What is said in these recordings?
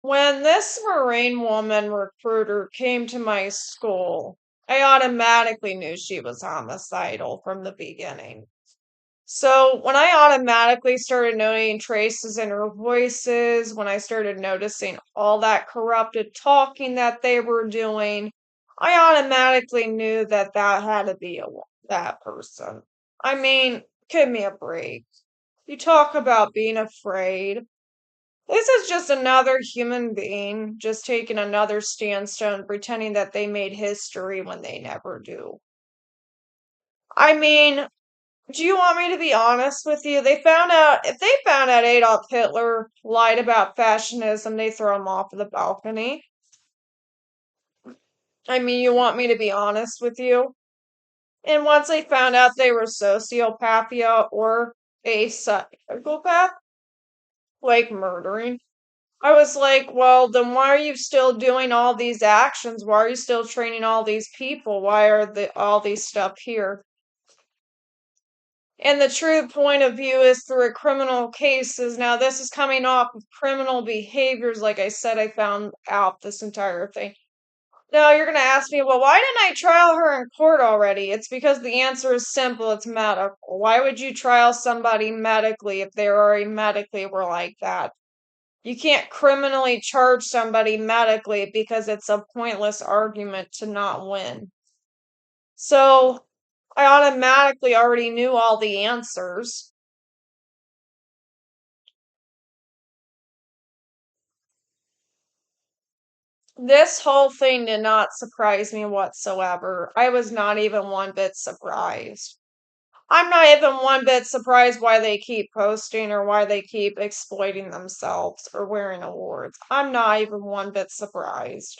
When this Marine woman recruiter came to my school, I automatically knew she was homicidal from the beginning. So when I automatically started noting traces in her voices, when I started noticing all that corrupted talking that they were doing, I automatically knew that that had to be that person. I mean, give me a break. You talk about being afraid. This is just another human being just taking another standstone, pretending that they made history when they never do. I mean, do you want me to be honest with you? If they found out Adolf Hitler lied about fascism, they throw him off of the balcony. I mean, you want me to be honest with you? And once they found out they were sociopathia or a psychopath, like murdering, I was like, well, then why are you still doing all these actions? Why are you still training all these people? Why are all these stuff here? And the true point of view is through criminal cases. Now, this is coming off of criminal behaviors. Like I said, I found out this entire thing. Now, you're going to ask me, well, why didn't I trial her in court already? It's because the answer is simple. It's medical. Why would you trial somebody medically if they already medically were like that? You can't criminally charge somebody medically because it's a pointless argument to not win. So I automatically already knew all the answers. This whole thing did not surprise me whatsoever. I was not even one bit surprised. I'm not even one bit surprised why they keep posting or why they keep exploiting themselves or wearing awards. I'm not even one bit surprised.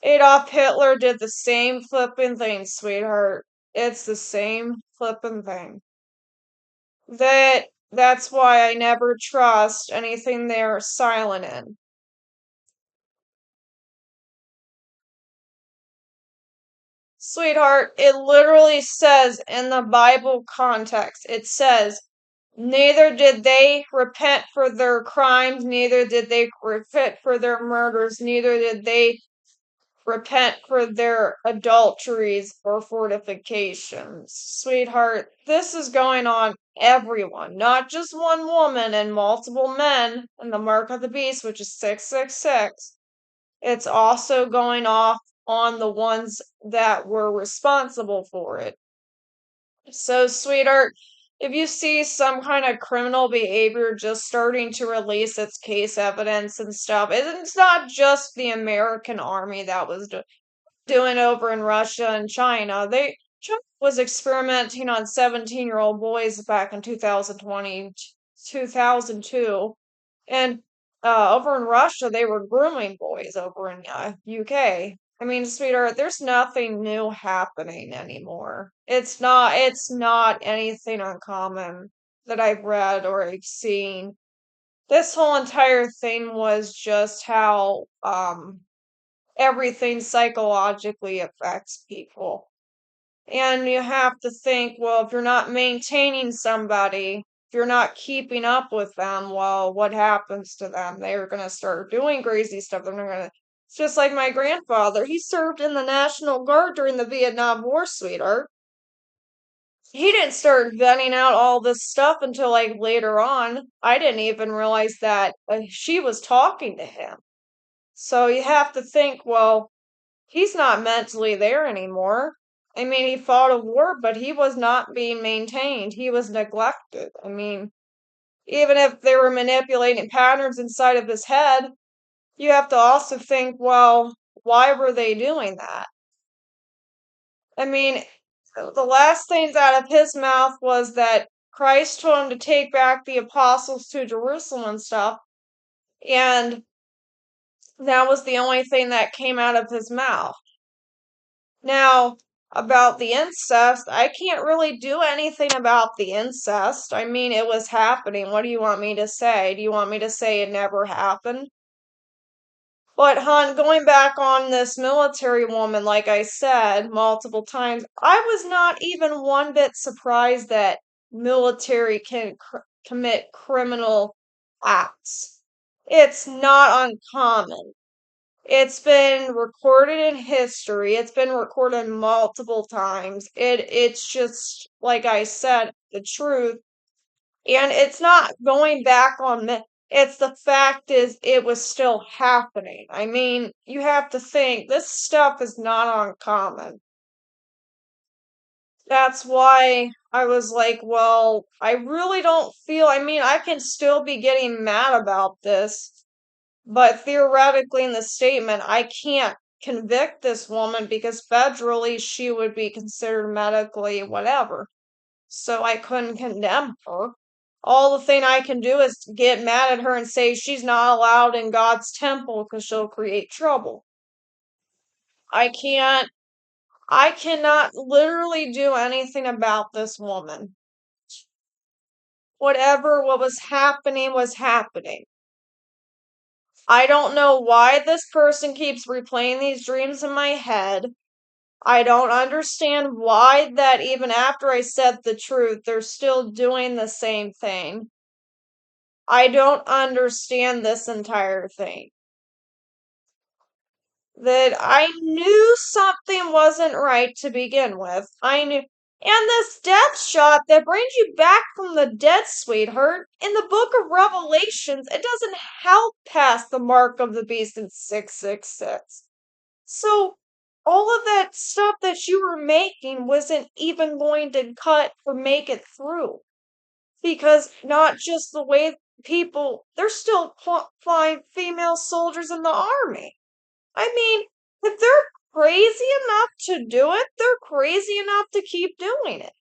Adolf Hitler did the same flippin' thing, sweetheart. It's the same flippin' thing. That's why I never trust anything they're silent in. Sweetheart, it literally says in the Bible context, it says, neither did they repent for their crimes, neither did they repent for their murders, neither did they repent for their adulteries or fortifications. Sweetheart, this is going on everyone, not just one woman and multiple men, and the mark of the beast, which is 666. It's also going off on the ones that were responsible for it. So, sweetheart, if you see some kind of criminal behavior just starting to release its case evidence and stuff, it's not just the American army that was doing over in Russia and China. China was experimenting on 17-year-old boys back in 2020, 2002, and over in Russia they were grooming boys over in UK. I mean, sweetheart, there's nothing new happening anymore. It's not anything uncommon that I've read or I've seen. This whole entire thing was just how everything psychologically affects people. And you have to think, well, if you're not maintaining somebody, if you're not keeping up with them, well, what happens to them? They're going to start doing crazy stuff. They're going to, it's just like my grandfather. He served in the National Guard during the Vietnam War, sweetheart. He didn't start venting out all this stuff until like later on. I didn't even realize that she was talking to him. So you have to think, well, he's not mentally there anymore. I mean, he fought a war, but he was not being maintained. He was neglected. I mean, even if they were manipulating patterns inside of his head, you have to also think, well, why were they doing that? I mean, the last things out of his mouth was that Christ told him to take back the apostles to Jerusalem and stuff, and that was the only thing that came out of his mouth. Now, about the incest, I can't really do anything about the incest. I mean, it was happening. What do you want me to say? Do you want me to say it never happened? But, hon, going back on this military woman, like I said multiple times, I was not even one bit surprised that military can commit criminal acts. It's not uncommon. It's been recorded in history. It's been recorded multiple times. It's just like I said, the truth. And it's not going back on me. It's the fact is it was still happening. I mean, you have to think this stuff is not uncommon. That's why I was like, well, I really don't feel, I mean, I can still be getting mad about this, but theoretically in the statement, I can't convict this woman because federally she would be considered medically whatever. So I couldn't condemn her. All the thing I can do is get mad at her and say she's not allowed in God's temple because she'll create trouble. I can't, I cannot literally do anything about this woman. Whatever what was happening was happening. I don't know why this person keeps replaying these dreams in my head. I don't understand why that even after I said the truth, they're still doing the same thing. I don't understand this entire thing. That I knew something wasn't right to begin with. I knew. And this death shot that brings you back from the dead, sweetheart, in the book of Revelations, it doesn't help past the mark of the beast in 666. So, all of that stuff that you were making wasn't even going to cut or make it through. Because not just the way people, they're still flying female soldiers in the army. I mean, if they're crazy enough to do it, they're crazy enough to keep doing it.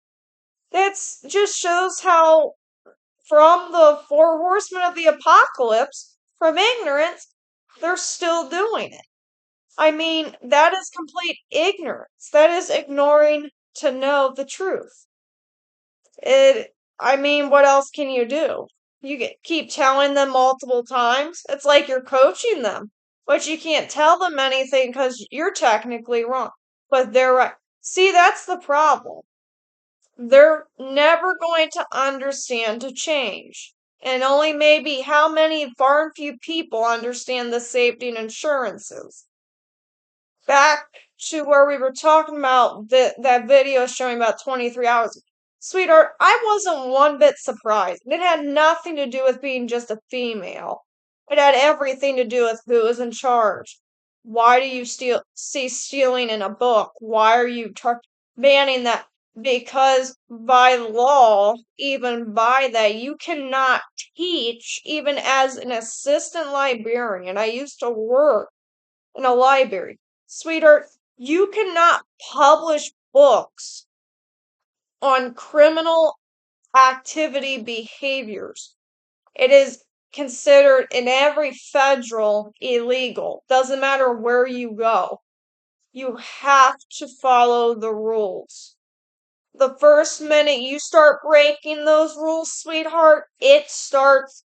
That's just shows how, from the four horsemen of the apocalypse, from ignorance, they're still doing it. I mean, that is complete ignorance. That is ignoring to know the truth. I mean, what else can you do? Keep telling them multiple times. It's like you're coaching them, but you can't tell them anything because you're technically wrong, but they're right. See, that's the problem. They're never going to understand to change. And only maybe how many far and few people understand the safety and insurances. Back to where we were talking about that video showing about 23 hours. Sweetheart, I wasn't one bit surprised. It had nothing to do with being just a female. It had everything to do with who is in charge. Why do you see stealing in a book? Why are you banning that? Because by law, even by that, you cannot teach, even as an assistant librarian. I used to work in a library. Sweetheart, you cannot publish books on criminal activity behaviors. It is considered in every federal illegal. Doesn't matter where you go. You have to follow the rules. The first minute you start breaking those rules, sweetheart, it starts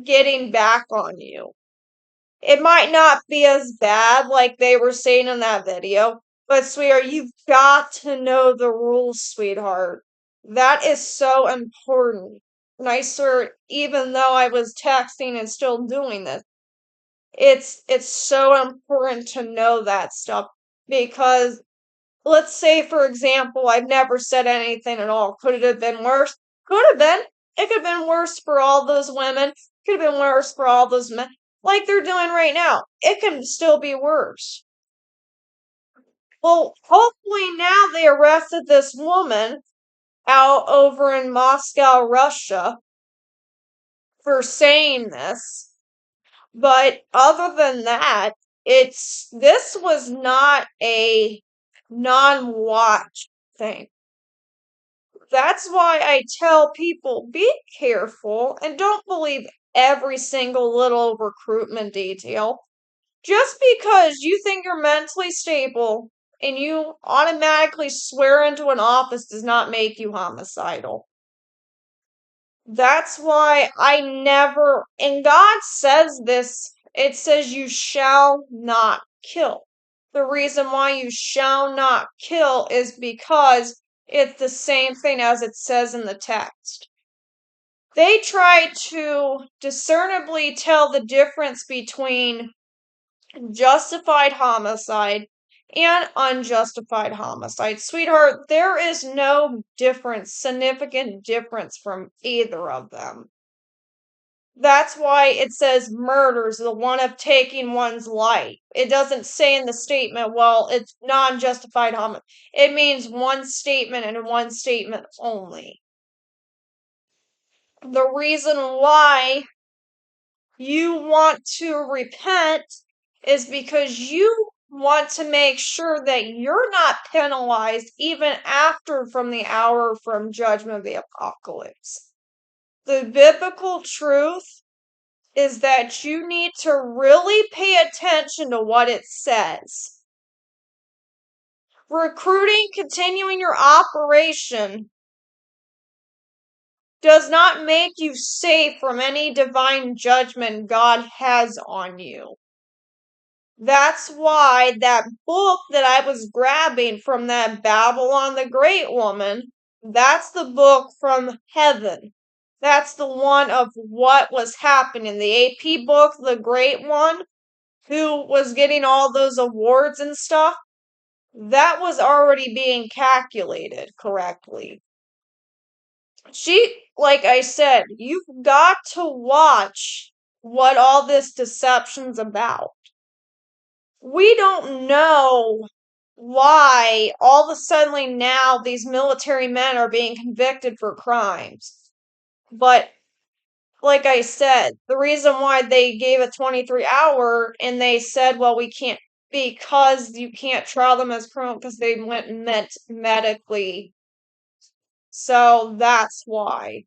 getting back on you. It might not be as bad like they were saying in that video, but sweetheart, you've got to know the rules, sweetheart. That is so important. And I swear, even though I was texting and still doing this, it's so important to know that stuff because let's say, for example, I've never said anything at all. Could it have been worse? Could have been. It could have been worse for all those women. Could have been worse for all those men. Like they're doing right now. It can still be worse. Well, hopefully now they arrested this woman out over in Moscow, Russia, for saying this. But other than that, this was not a non-watch thing. That's why I tell people be careful and don't believe every single little recruitment detail. Just because you think you're mentally stable and you automatically swear into an office does not make you homicidal. That's why I never, and God says this, it says you shall not kill. The reason why you shall not kill is because it's the same thing as it says in the text. They try to discernibly tell the difference between justified homicide and unjustified homicide. Sweetheart, there is no difference, significant difference from either of them. That's why it says murder's the one of taking one's life. It doesn't say in the statement, well, it's non-justified homicide. It means one statement and one statement only. The reason why you want to repent is because you want to make sure that you're not penalized even after from the hour from judgment of the apocalypse. The biblical truth is that you need to really pay attention to what it says. Recruiting, continuing your operation, does not make you safe from any divine judgment God has on you. That's why that book that I was grabbing from that Babylon the Great woman, that's the book from heaven. That's the one of what was happening. The AP book, the great one, who was getting all those awards and stuff, that was already being calculated correctly. Like I said, you've got to watch what all this deception's about. We don't know why all of a sudden now these military men are being convicted for crimes. But like I said, the reason why they gave a 23-hour and they said, well, we can't, because you can't trial them as criminal because they went medically. So that's why.